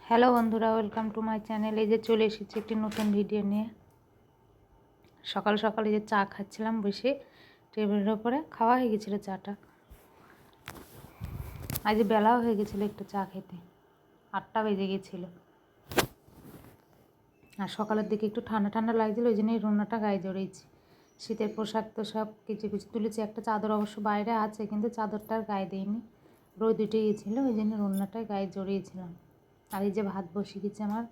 Hello বন্ধুরা, welcome to my channel. এই যে চলে এসেছি একটি নতুন ভিডিও নিয়ে। সকাল সকাল এই যে চা খাচ্ছিলাম বসে টেবিলের ওপরে। খাওয়া হয়ে গেছিলো চাটা। আজ বেলাও হয়ে গেছিলো একটু চা খেতে, 8টা বেজে গেছিলো। আর সকালের দিকে একটু ঠান্ডা ঠান্ডা লাগছিল, ওই জন্য এই রুনাটা গায়ে জড়িয়েছি। শীতের পোশাক তো সব কিছু কিছু তুলেছি। একটা চাদর অবশ্য বাইরে আছে, কিন্তু চাদরটা আর গায়ে দিইনি, রোদ উঠে গেছিলো, ওই জন্য রুনাটাই গায়ে জড়িয়েছিলাম। আর এই যে ভাত বসিয়ে গেছে আমার।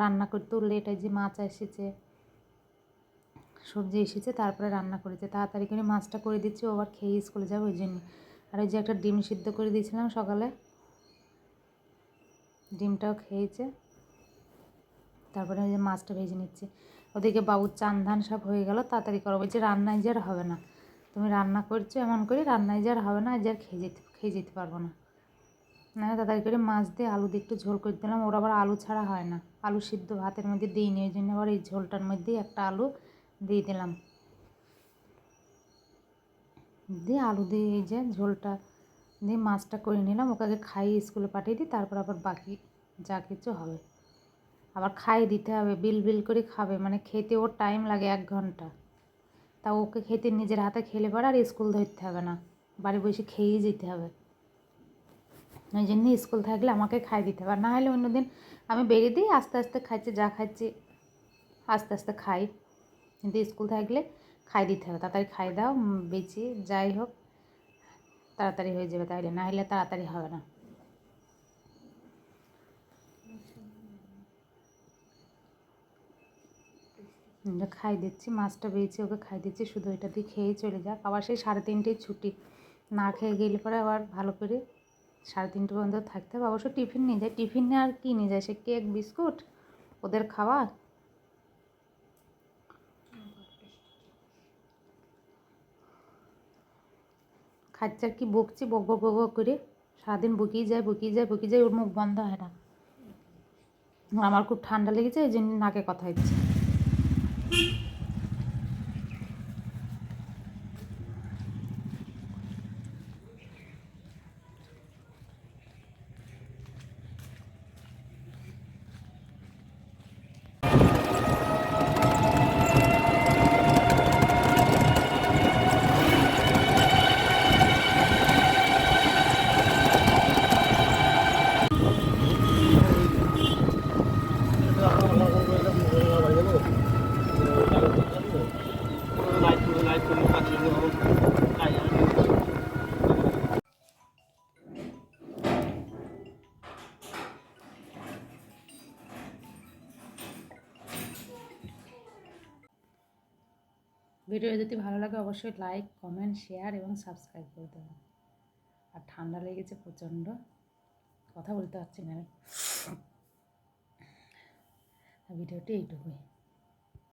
রান্না করতেও লেট। এই যে মাছ এসেছে, সবজি এসেছে, তারপরে রান্না করেছে। তাড়াতাড়ি করে মাছটা করে দিচ্ছি, ও আবার খেয়ে স্কুলে যাবে ওই জন্য। আর ওই যে একটা ডিম সিদ্ধ করে দিয়েছিলাম সকালে, ডিমটাও খেয়েছে। তারপরে ওই যে মাছটা ভেজে নিচ্ছি। ওদিকে বাবুর চান ধান সব হয়ে গেল। তাড়াতাড়ি করো, বলছে রান্নায় যে আর হবে না, তুমি রান্না করছো এমন করে, রান্নায় যে আর হবে না, যে আর খেয়ে যেতে পারবো না। না, তাড়াতাড়ি করে মাছ দিয়ে আলু দিয়ে একটু ঝোল করে দিলাম। ওর আবার আলু ছাড়া হয় না, আলু সিদ্ধ ভাতের মধ্যে দিইনি, ওই জন্য আবার এই ঝোলটার মধ্যেই একটা আলু দিয়ে দিলাম। দিয়ে আলু দিয়ে এই যে ঝোলটা দিয়ে মাছটা করে নিলাম। ওকে আগে খাইয়ে স্কুলে পাঠিয়ে দিই, তারপর আবার বাকি যা কিছু হবে আবার খাইয়ে দিতে হবে। বিল বিল করে খাবে, মানে খেতে ওর টাইম লাগে 1 ঘন্টা। তা ওকে খেতে নিজের হাতে খেলে পরে আর স্কুল ধরতে হবে না, বাড়ি বসে খেয়েই যেতে হবে। ওই জন্য স্কুল থাকলে আমাকে খাই দিতে হবে, না হলে অন্যদিন আমি বেরিয়ে দিই, আস্তে আস্তে খাচ্ছি, যা খাচ্ছি আস্তে আস্তে খাই। কিন্তু স্কুল থাকলে খাই দিতে হবে, তাড়াতাড়ি খাই দাও বেশি যাই হোক, তাড়াতাড়ি হয়ে যাবে, তাইলে না হলে তাড়াতাড়ি হবে না। খাই দিচ্ছি, মাছটা বেয়েছি ওকে খাই দিচ্ছি, শুধু এটা দিয়ে খেয়ে চলে যাক। আবার সেই 3:30টায় ছুটি, না খেয়ে গেলে পরে আবার ভালো করে 3:30 পর্যন্ত থাকতে হবে। অবশ্য টিফিন নিয়ে যায়, টিফিন নিয়ে আর কী নিয়ে যায়, সে কেক বিস্কুট ওদের খাওয়া। খাচ্ছে আর কি, বকছি বক বক বক বক করে, সারাদিন বকিয়ে যায় বকিয়ে যায় বকিয়ে যায়, ওর মুখ বন্ধ হয় না। আমার খুব ঠান্ডা লেগেছে, ওই জন্য নাকে কথা হচ্ছে। ভিডিও যদি ভালো লাগে অবশ্যই লাইক, কমেন্ট, শেয়ার এবং সাবস্ক্রাইব করে দেবেন। আর ঠান্ডা লেগেছে প্রচণ্ড, কথা বলতে পারছি না আমি। ভিডিওটি এইটুকুই।